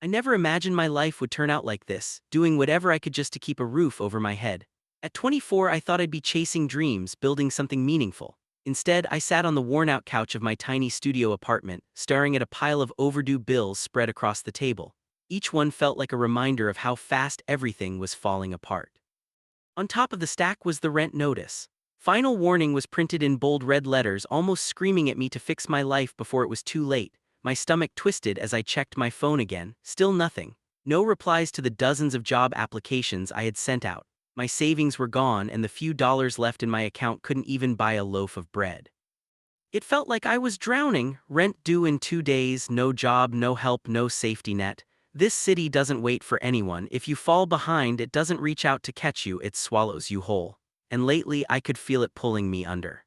I never imagined my life would turn out like this, doing whatever I could just to keep a roof over my head. At 24, I thought I'd be chasing dreams, building something meaningful. Instead, I sat on the worn-out couch of my tiny studio apartment, staring at a pile of overdue bills spread across the table. Each one felt like a reminder of how fast everything was falling apart. On top of the stack was the rent notice. Final warning was printed in bold red letters, almost screaming at me to fix my life before it was too late. My stomach twisted as I checked my phone again. Still nothing. No replies to the dozens of job applications I had sent out. My savings were gone, and the few dollars left in my account couldn't even buy a loaf of bread. It felt like I was drowning, rent due in 2 days, no job, no help, no safety net. This city doesn't wait for anyone. If you fall behind, it doesn't reach out to catch you, it swallows you whole. And lately, I could feel it pulling me under.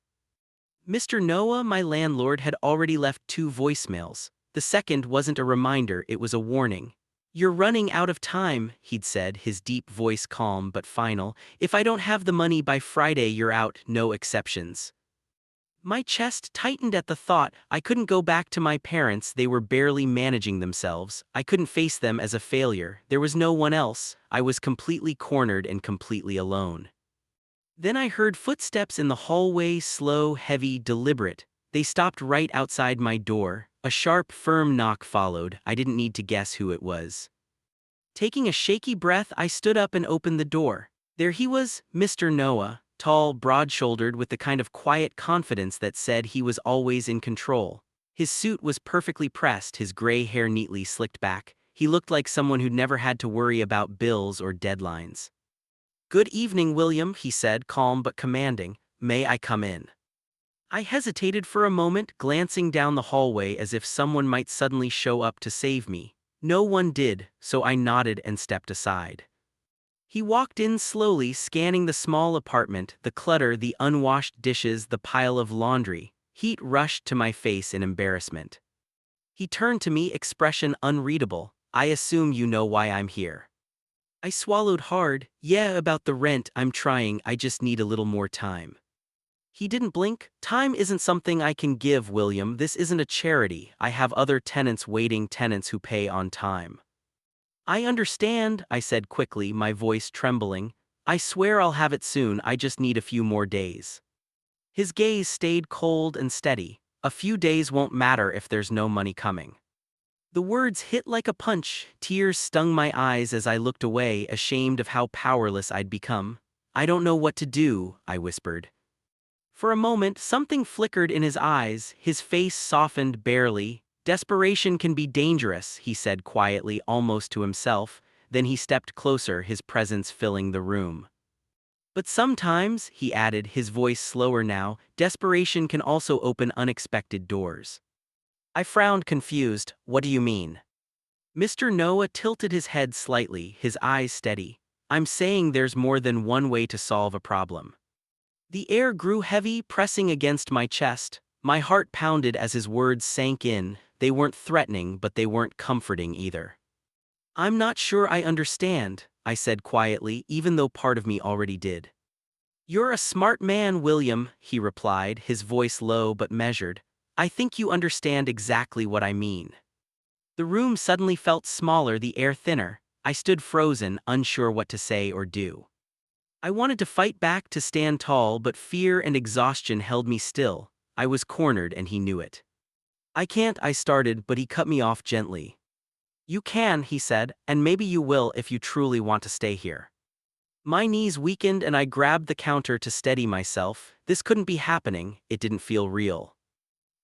Mr. Noah, my landlord, had already left 2 voicemails. The second wasn't a reminder, it was a warning. "You're running out of time," he'd said, his deep voice calm but final. "If I don't have the money by Friday, you're out, no exceptions." My chest tightened at the thought. I couldn't go back to my parents, they were barely managing themselves. I couldn't face them as a failure, there was no one else. I was completely cornered and completely alone. Then I heard footsteps in the hallway, slow, heavy, deliberate. They stopped right outside my door. A sharp, firm knock followed. I didn't need to guess who it was. Taking a shaky breath, I stood up and opened the door. There he was, Mr. Noah, tall, broad-shouldered, with the kind of quiet confidence that said he was always in control. His suit was perfectly pressed, his gray hair neatly slicked back. He looked like someone who'd never had to worry about bills or deadlines. "Good evening, William," he said, calm but commanding. "May I come in?" I hesitated for a moment, glancing down the hallway as if someone might suddenly show up to save me. No one did, so I nodded and stepped aside. He walked in slowly, scanning the small apartment, the clutter, the unwashed dishes, the pile of laundry. Heat rushed to my face in embarrassment. He turned to me, expression unreadable. "I assume you know why I'm here." I swallowed hard. "Yeah, about the rent, I'm trying, I just need a little more time." He didn't blink. "Time isn't something I can give, William. This isn't a charity. I have other tenants waiting, tenants who pay on time." "I understand," I said quickly, my voice trembling. "I swear I'll have it soon, I just need a few more days." His gaze stayed cold and steady. "A few days won't matter if there's no money coming." The words hit like a punch. Tears stung my eyes as I looked away, ashamed of how powerless I'd become. "I don't know what to do," I whispered. For a moment, something flickered in his eyes, his face softened barely. "Desperation can be dangerous," he said quietly, almost to himself. Then he stepped closer, his presence filling the room. "But sometimes," he added, his voice slower now, "desperation can also open unexpected doors." I frowned, confused. "What do you mean?" Mr. Noah tilted his head slightly, his eyes steady. "I'm saying there's more than one way to solve a problem." The air grew heavy, pressing against my chest. My heart pounded as his words sank in. They weren't threatening, but they weren't comforting either. "I'm not sure I understand," I said quietly, even though part of me already did. "You're a smart man, William," he replied, his voice low but measured. "I think you understand exactly what I mean." The room suddenly felt smaller, the air thinner. I stood frozen, unsure what to say or do. I wanted to fight back, to stand tall, but fear and exhaustion held me still. I was cornered and he knew it. "I can't," I started, but he cut me off gently. "You can," he said, "and maybe you will if you truly want to stay here." My knees weakened and I grabbed the counter to steady myself. This couldn't be happening, it didn't feel real.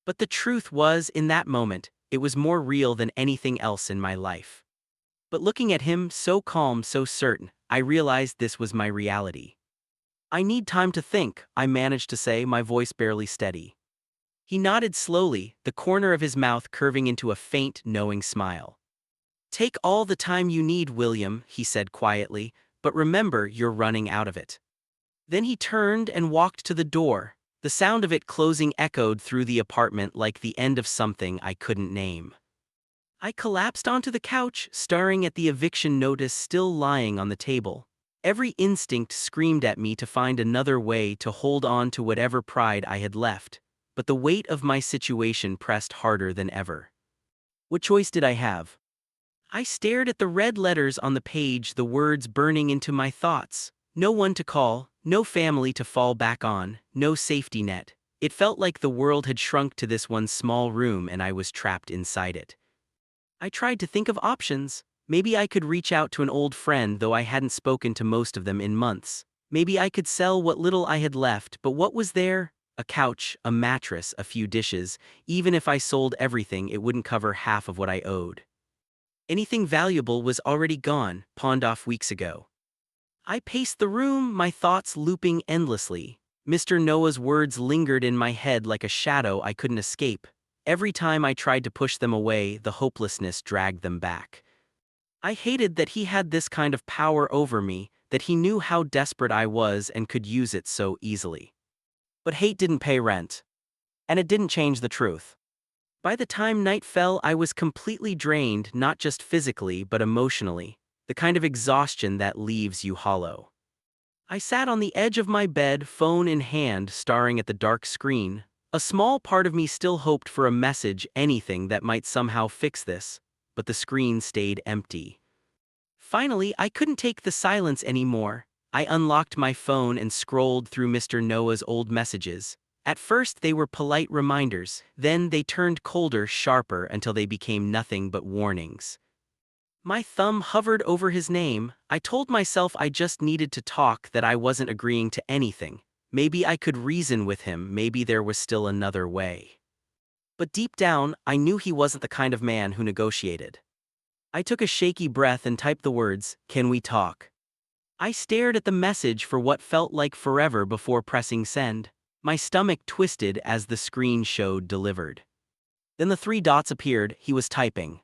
But the truth was, in that moment, it was more real than anything else in my life. But looking at him, so calm, so certain, I realized this was my reality. "I need time to think," I managed to say, my voice barely steady. He nodded slowly, the corner of his mouth curving into a faint, knowing smile. "Take all the time you need, William," he said quietly, "but remember, you're running out of it." Then he turned and walked to the door. The sound of it closing echoed through the apartment like the end of something I couldn't name. I collapsed onto the couch, staring at the eviction notice still lying on the table. Every instinct screamed at me to find another way, to hold on to whatever pride I had left. But the weight of my situation pressed harder than ever. What choice did I have? I stared at the red letters on the page, the words burning into my thoughts. No one to call, no family to fall back on, no safety net. It felt like the world had shrunk to this one small room and I was trapped inside it. I tried to think of options. Maybe I could reach out to an old friend, though I hadn't spoken to most of them in months. Maybe I could sell what little I had left, but what was there? A couch, a mattress, a few dishes. Even if I sold everything, it wouldn't cover half of what I owed. Anything valuable was already gone, pawned off weeks ago. I paced the room, my thoughts looping endlessly. Mr. Noah's words lingered in my head like a shadow I couldn't escape. Every time I tried to push them away, the hopelessness dragged them back. I hated that he had this kind of power over me, that he knew how desperate I was and could use it so easily. But hate didn't pay rent. And it didn't change the truth. By the time night fell, I was completely drained, not just physically but emotionally, the kind of exhaustion that leaves you hollow. I sat on the edge of my bed, phone in hand, staring at the dark screen. A small part of me still hoped for a message, anything that might somehow fix this, but the screen stayed empty. Finally, I couldn't take the silence anymore. I unlocked my phone and scrolled through Mr. Noah's old messages. At first they were polite reminders, then they turned colder, sharper, until they became nothing but warnings. My thumb hovered over his name. I told myself I just needed to talk, that I wasn't agreeing to anything. Maybe I could reason with him, maybe there was still another way. But deep down, I knew he wasn't the kind of man who negotiated. I took a shaky breath and typed the words, "Can we talk?" I stared at the message for what felt like forever before pressing send. My stomach twisted as the screen showed delivered. Then the three dots appeared. He was typing.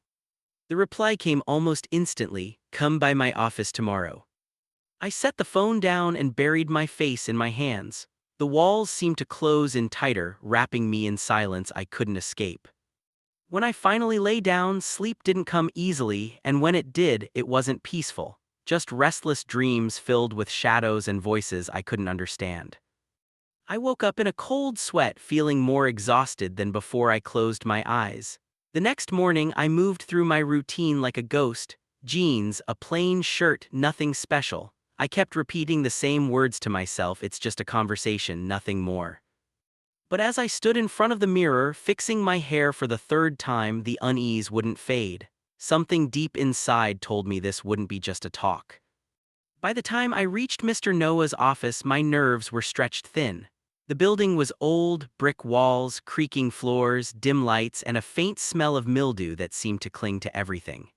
The reply came almost instantly, "Come by my office tomorrow." I set the phone down and buried my face in my hands. The walls seemed to close in tighter, wrapping me in silence I couldn't escape. When I finally lay down, sleep didn't come easily, and when it did, it wasn't peaceful. Just restless dreams filled with shadows and voices I couldn't understand. I woke up in a cold sweat, feeling more exhausted than before I closed my eyes. The next morning, I moved through my routine like a ghost. Jeans, a plain shirt, nothing special. I kept repeating the same words to myself, "It's just a conversation, nothing more." But as I stood in front of the mirror, fixing my hair for the third time, the unease wouldn't fade. Something deep inside told me this wouldn't be just a talk. By the time I reached Mr. Noah's office, my nerves were stretched thin. The building was old, brick walls, creaking floors, dim lights, and a faint smell of mildew that seemed to cling to everything.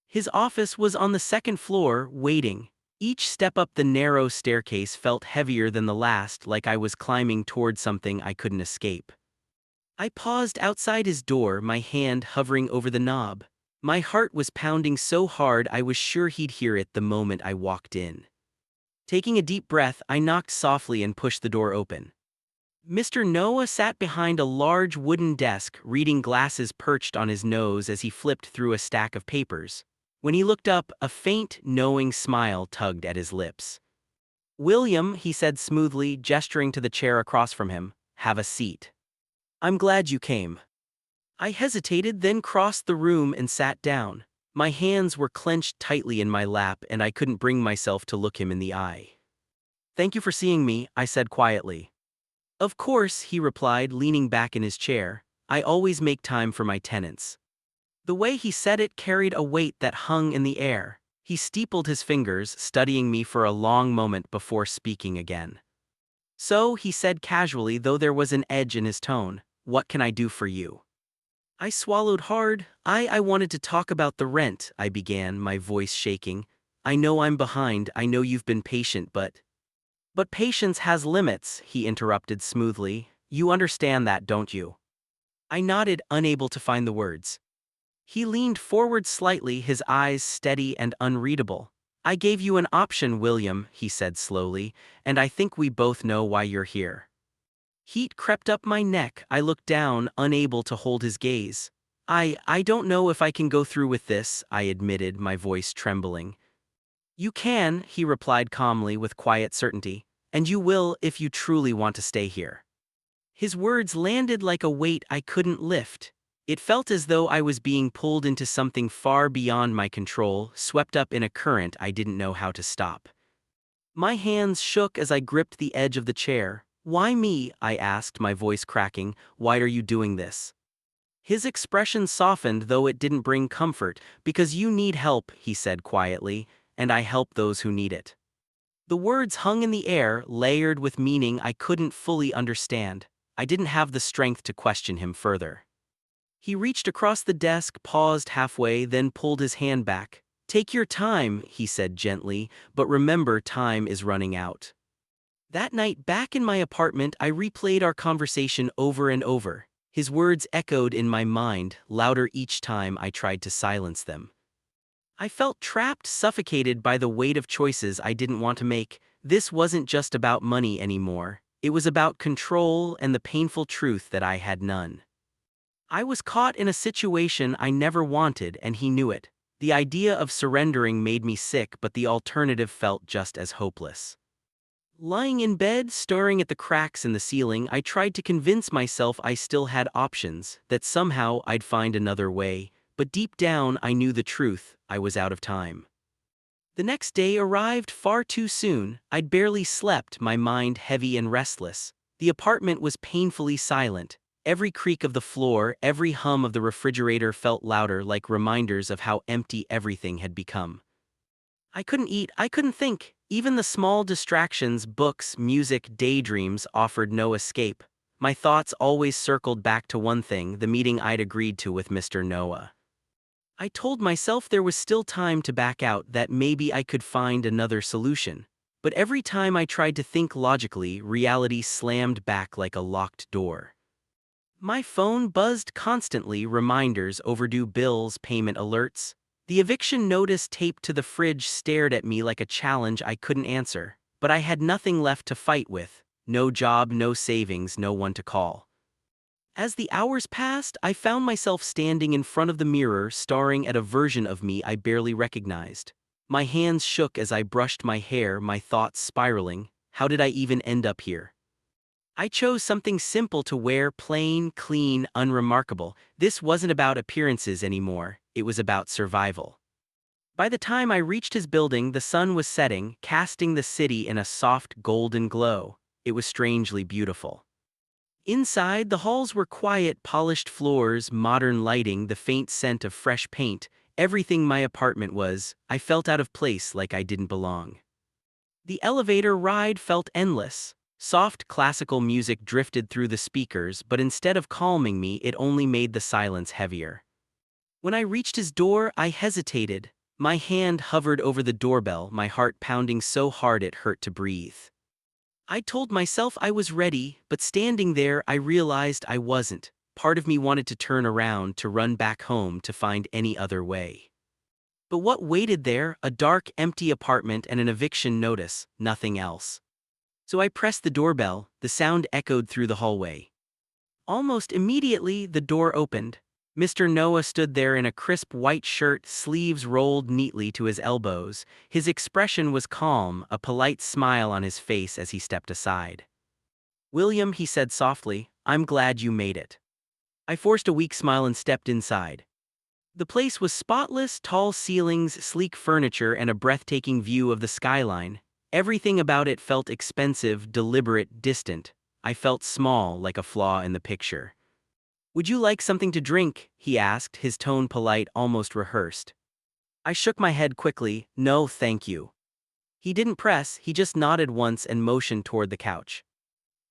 His office was on the second floor, waiting. Each step up the narrow staircase felt heavier than the last, like I was climbing toward something I couldn't escape. I paused outside his door, my hand hovering over the knob. My heart was pounding so hard I was sure he'd hear it the moment I walked in. Taking a deep breath, I knocked softly and pushed the door open. Mr. Noah sat behind a large wooden desk, reading glasses perched on his nose as he flipped through a stack of papers. When he looked up, a faint, knowing smile tugged at his lips. "William," he said smoothly, gesturing to the chair across from him, "have a seat." "I'm glad you came." I hesitated, then crossed the room and sat down. My hands were clenched tightly in my lap and I couldn't bring myself to look him in the eye. "Thank you for seeing me," I said quietly. "Of course," he replied, leaning back in his chair. "I always make time for my tenants." The way he said it carried a weight that hung in the air. He steepled his fingers, studying me for a long moment before speaking again. "So," he said casually, though there was an edge in his tone, "what can I do for you?" I swallowed hard. I wanted to talk about the rent," I began, my voice shaking. "I know I'm behind, I know you've been patient, but—" "But patience has limits," he interrupted smoothly. "You understand that, don't you?" I nodded, unable to find the words. He leaned forward slightly, his eyes steady and unreadable. "I gave you an option, William," he said slowly, "and I think we both know why you're here." Heat crept up my neck. I looked down, unable to hold his gaze. I don't know if I can go through with this," I admitted, my voice trembling. "You can," he replied calmly with quiet certainty, "and you will if you truly want to stay here." His words landed like a weight I couldn't lift. It felt as though I was being pulled into something far beyond my control, swept up in a current I didn't know how to stop. My hands shook as I gripped the edge of the chair. "Why me?" I asked, my voice cracking. "Why are you doing this?" His expression softened, though it didn't bring comfort. "Because you need help," he said quietly, "and I help those who need it." The words hung in the air, layered with meaning I couldn't fully understand. I didn't have the strength to question him further. He reached across the desk, paused halfway, then pulled his hand back. "Take your time," he said gently, "but remember, time is running out." That night, back in my apartment, I replayed our conversation over and over. His words echoed in my mind, louder each time I tried to silence them. I felt trapped, suffocated by the weight of choices I didn't want to make. This wasn't just about money anymore. It was about control and the painful truth that I had none. I was caught in a situation I never wanted, and he knew it. The idea of surrendering made me sick, but the alternative felt just as hopeless. Lying in bed, staring at the cracks in the ceiling, I tried to convince myself I still had options, that somehow I'd find another way, but deep down I knew the truth: I was out of time. The next day arrived far too soon. I'd barely slept, my mind heavy and restless. The apartment was painfully silent. Every creak of the floor, every hum of the refrigerator felt louder, like reminders of how empty everything had become. I couldn't eat, I couldn't think. Even the small distractions, books, music, daydreams, offered no escape. My thoughts always circled back to one thing: the meeting I'd agreed to with Mr. Noah. I told myself there was still time to back out, that maybe I could find another solution. But every time I tried to think logically, reality slammed back like a locked door. My phone buzzed constantly: reminders, overdue bills, payment alerts. The eviction notice taped to the fridge stared at me like a challenge I couldn't answer. But I had nothing left to fight with. No job, no savings, no one to call. As the hours passed, I found myself standing in front of the mirror, staring at a version of me I barely recognized. My hands shook as I brushed my hair, my thoughts spiraling. How did I even end up here? I chose something simple to wear: plain, clean, unremarkable. This wasn't about appearances anymore, it was about survival. By the time I reached his building, the sun was setting, casting the city in a soft golden glow. It was strangely beautiful. Inside, the halls were quiet: polished floors, modern lighting, the faint scent of fresh paint. Everything my apartment was. I felt out of place, like I didn't belong. The elevator ride felt endless. Soft classical music drifted through the speakers, but instead of calming me, it only made the silence heavier. When I reached his door, I hesitated. My hand hovered over the doorbell, my heart pounding so hard it hurt to breathe. I told myself I was ready, but standing there, I realized I wasn't. Part of me wanted to turn around, to run back home, to find any other way. But what waited there? A dark, empty apartment and an eviction notice, nothing else. So I pressed the doorbell. The sound echoed through the hallway. Almost immediately, the door opened. Mr. Noah stood there in a crisp white shirt, sleeves rolled neatly to his elbows. His expression was calm, a polite smile on his face as he stepped aside. "William," he said softly, "I'm glad you made it." I forced a weak smile and stepped inside. The place was spotless: tall ceilings, sleek furniture, and a breathtaking view of the skyline. Everything about it felt expensive, deliberate, distant. I felt small, like a flaw in the picture. "Would you like something to drink?" he asked, his tone polite, almost rehearsed. I shook my head quickly. "No, thank you." He didn't press, he just nodded once and motioned toward the couch.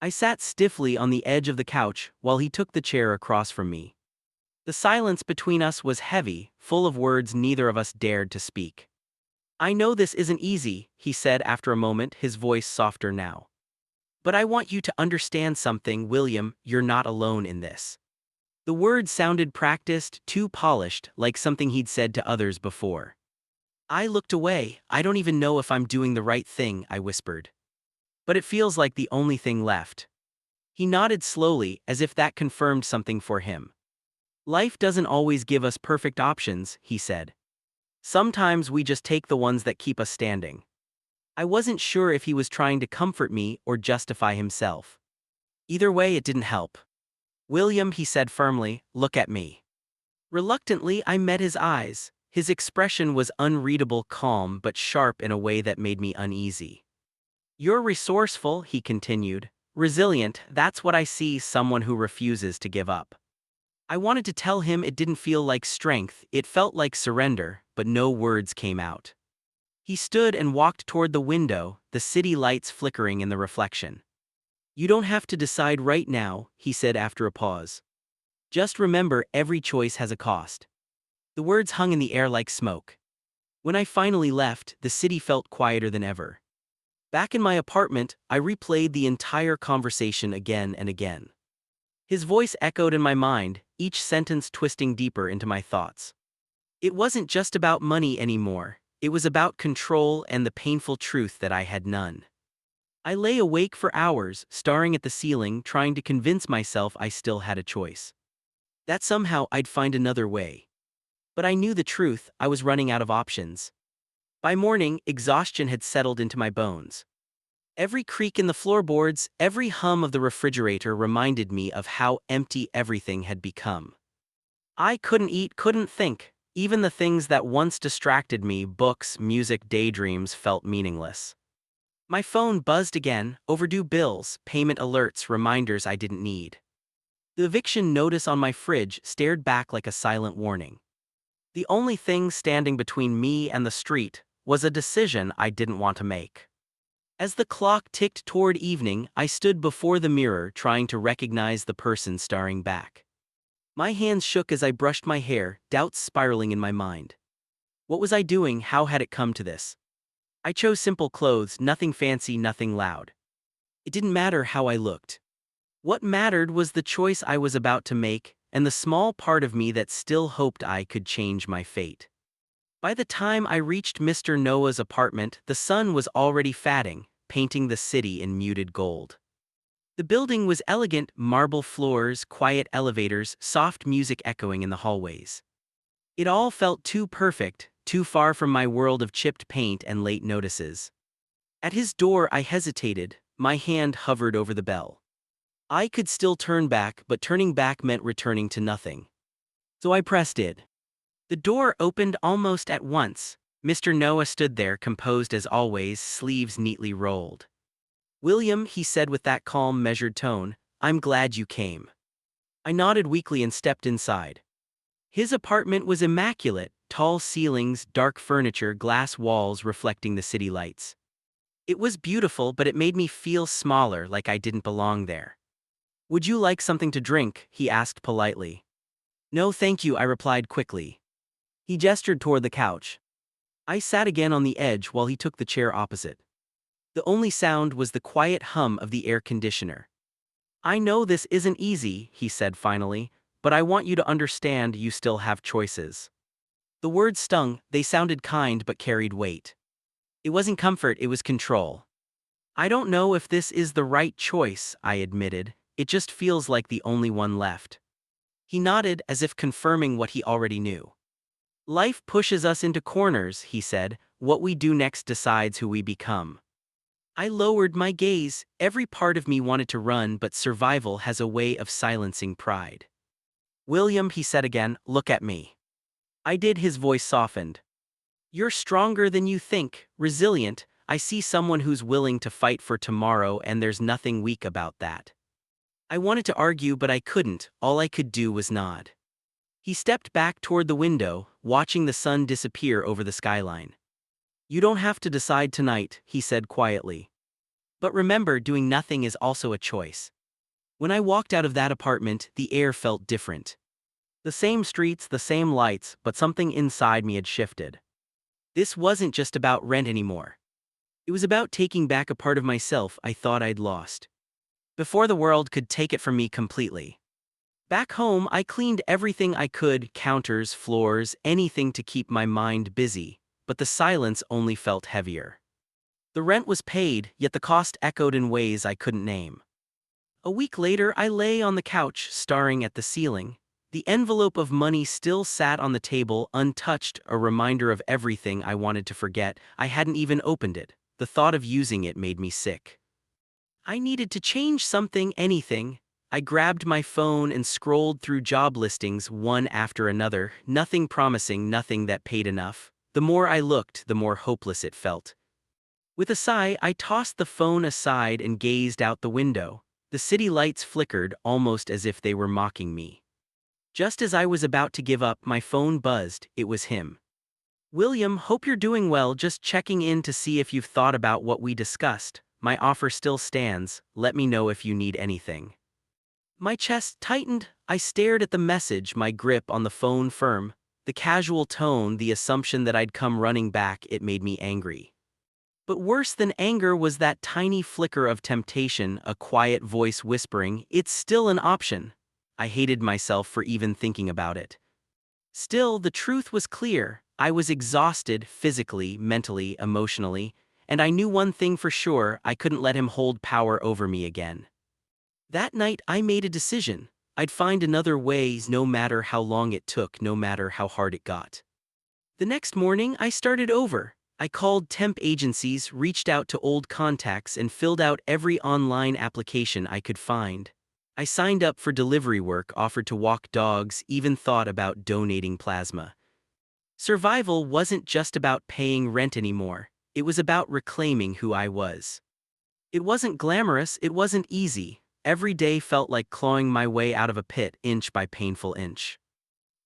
I sat stiffly on the edge of the couch while he took the chair across from me. The silence between us was heavy, full of words neither of us dared to speak. "I know this isn't easy," he said after a moment, his voice softer now. "But I want you to understand something, William: you're not alone in this." The words sounded practiced, too polished, like something he'd said to others before. I looked away. "I don't even know if I'm doing the right thing," I whispered. "But it feels like the only thing left." He nodded slowly, as if that confirmed something for him. "Life doesn't always give us perfect options," he said. "Sometimes we just take the ones that keep us standing." I wasn't sure if he was trying to comfort me or justify himself. Either way, it didn't help. "William," he said firmly, "look at me. Reluctantly, I met his eyes. His expression was unreadable, calm but sharp in a way that made me uneasy. "You're resourceful," he continued. "Resilient, that's what I see, someone who refuses to give up." I wanted to tell him it didn't feel like strength, it felt like surrender, but no words came out. He stood and walked toward the window, the city lights flickering in the reflection. "You don't have to decide right now," he said after a pause. "Just remember, every choice has a cost." The words hung in the air like smoke. When I finally left, the city felt quieter than ever. Back in my apartment, I replayed the entire conversation again and again. His voice echoed in my mind, each sentence twisting deeper into my thoughts. It wasn't just about money anymore, it was about control and the painful truth that I had none. I lay awake for hours, staring at the ceiling, trying to convince myself I still had a choice. That somehow I'd find another way. But I knew the truth, I was running out of options. By morning, exhaustion had settled into my bones. Every creak in the floorboards, every hum of the refrigerator reminded me of how empty everything had become. I couldn't eat, couldn't think. Even the things that once distracted me, books, music, daydreams, felt meaningless. My phone buzzed again, overdue bills, payment alerts, reminders I didn't need. The eviction notice on my fridge stared back like a silent warning. The only thing standing between me and the street was a decision I didn't want to make. As the clock ticked toward evening, I stood before the mirror trying to recognize the person staring back. My hands shook as I brushed my hair, doubts spiraling in my mind. What was I doing? How had it come to this? I chose simple clothes, nothing fancy, nothing loud. It didn't matter how I looked. What mattered was the choice I was about to make, and the small part of me that still hoped I could change my fate. By the time I reached Mr. Noah's apartment, the sun was already fatting, painting the city in muted gold. The building was elegant, marble floors, quiet elevators, soft music echoing in the hallways. It all felt too perfect, too far from my world of chipped paint and late notices. At his door I hesitated, my hand hovered over the bell. I could still turn back, but turning back meant returning to nothing. So I pressed it. The door opened almost at once. Mr. Noah stood there, composed as always, sleeves neatly rolled. "William," he said with that calm, measured tone, "I'm glad you came." I nodded weakly and stepped inside. His apartment was immaculate, tall ceilings, dark furniture, glass walls reflecting the city lights. It was beautiful, but it made me feel smaller, like I didn't belong there. "Would you like something to drink?" he asked politely. "No thank you," I replied quickly. He gestured toward the couch. I sat again on the edge while he took the chair opposite. The only sound was the quiet hum of the air conditioner. "I know this isn't easy," he said finally, "but I want you to understand you still have choices." The words stung, they sounded kind but carried weight. It wasn't comfort, it was control. "I don't know if this is the right choice," I admitted, "it just feels like the only one left." He nodded as if confirming what he already knew. "Life pushes us into corners," he said, "what we do next decides who we become." I lowered my gaze, every part of me wanted to run, but survival has a way of silencing pride. "William," he said again, "look at me." I did, his voice softened. "You're stronger than you think, resilient. I see someone who's willing to fight for tomorrow, and there's nothing weak about that." I wanted to argue, but I couldn't, all I could do was nod. He stepped back toward the window, watching the sun disappear over the skyline. "You don't have to decide tonight," he said quietly. "But remember, doing nothing is also a choice." When I walked out of that apartment, the air felt different. The same streets, the same lights, but something inside me had shifted. This wasn't just about rent anymore. It was about taking back a part of myself I thought I'd lost, before the world could take it from me completely. Back home, I cleaned everything I could, counters, floors, anything to keep my mind busy, but the silence only felt heavier. The rent was paid, yet the cost echoed in ways I couldn't name. A week later, I lay on the couch, staring at the ceiling. The envelope of money still sat on the table, untouched, a reminder of everything I wanted to forget. I hadn't even opened it. The thought of using it made me sick. I needed to change something, anything. I grabbed my phone and scrolled through job listings one after another, nothing promising, nothing that paid enough. The more I looked, the more hopeless it felt. With a sigh, I tossed the phone aside and gazed out the window. The city lights flickered, almost as if they were mocking me. Just as I was about to give up, my phone buzzed. It was him. "William, hope you're doing well, just checking in to see if you've thought about what we discussed. My offer still stands, let me know if you need anything." My chest tightened. I stared at the message, my grip on the phone firm. The casual tone, the assumption that I'd come running back, it made me angry. But worse than anger was that tiny flicker of temptation, a quiet voice whispering, "It's still an option." I hated myself for even thinking about it. Still, the truth was clear. I was exhausted, physically, mentally, emotionally, and I knew one thing for sure: I couldn't let him hold power over me again. That night, I made a decision. I'd find another way, no matter how long it took, no matter how hard it got. The next morning, I started over. I called temp agencies, reached out to old contacts, and filled out every online application I could find. I signed up for delivery work, offered to walk dogs, even thought about donating plasma. Survival wasn't just about paying rent anymore. It was about reclaiming who I was. It wasn't glamorous, it wasn't easy. Every day felt like clawing my way out of a pit, inch by painful inch.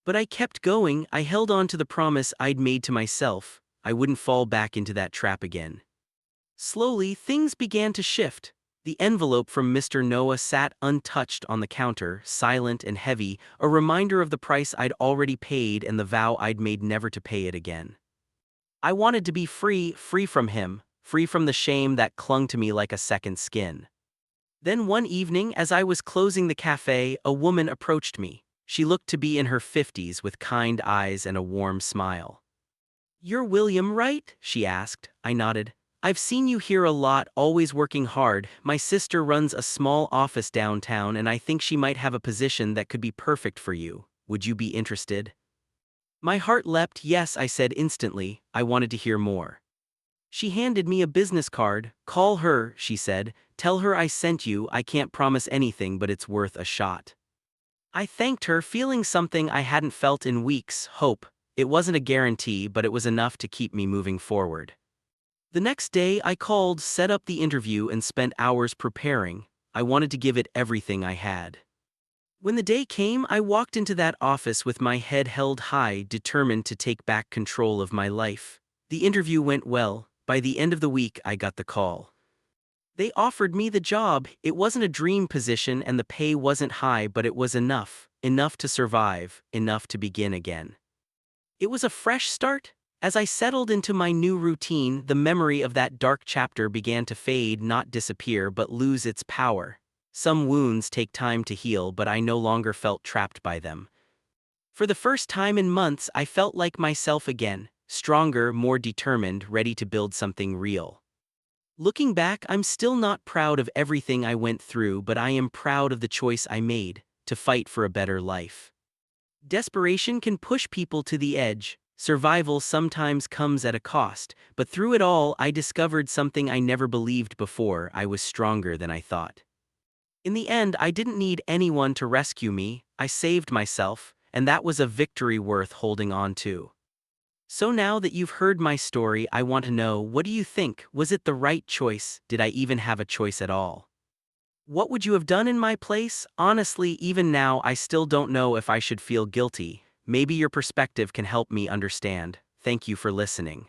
But I kept going. I held on to the promise I'd made to myself. I wouldn't fall back into that trap again. Slowly, things began to shift. The envelope from Mr. Noah sat untouched on the counter, silent and heavy, a reminder of the price I'd already paid and the vow I'd made never to pay it again. I wanted to be free, free from him, free from the shame that clung to me like a second skin. Then one evening, as I was closing the cafe, a woman approached me. She looked to be in her 50s with kind eyes and a warm smile. "You're William, right?" she asked. I nodded. "I've seen you here a lot, always working hard. My sister runs a small office downtown and I think she might have a position that could be perfect for you. Would you be interested?" My heart leapt. "Yes," I said instantly. I wanted to hear more. She handed me a business card. "Call her," she said. "Tell her I sent you. I can't promise anything, but it's worth a shot." I thanked her, feeling something I hadn't felt in weeks: hope. It wasn't a guarantee, but it was enough to keep me moving forward. The next day, I called, set up the interview, and spent hours preparing. I wanted to give it everything I had. When the day came, I walked into that office with my head held high, determined to take back control of my life. The interview went well. By the end of the week, I got the call. They offered me the job. It wasn't a dream position and the pay wasn't high, but it was enough. Enough to survive, enough to begin again. It was a fresh start. As I settled into my new routine, the memory of that dark chapter began to fade, not disappear, but lose its power. Some wounds take time to heal, but I no longer felt trapped by them. For the first time in months, I felt like myself again, stronger, more determined, ready to build something real. Looking back, I'm still not proud of everything I went through, but I am proud of the choice I made to fight for a better life. Desperation can push people to the edge. Survival sometimes comes at a cost, but through it all, I discovered something I never believed before: I was stronger than I thought. In the end, I didn't need anyone to rescue me. I saved myself, and that was a victory worth holding on to. So now that you've heard my story, I want to know, what do you think? Was it the right choice? Did I even have a choice at all? What would you have done in my place? Honestly, even now, I still don't know if I should feel guilty. Maybe your perspective can help me understand. Thank you for listening.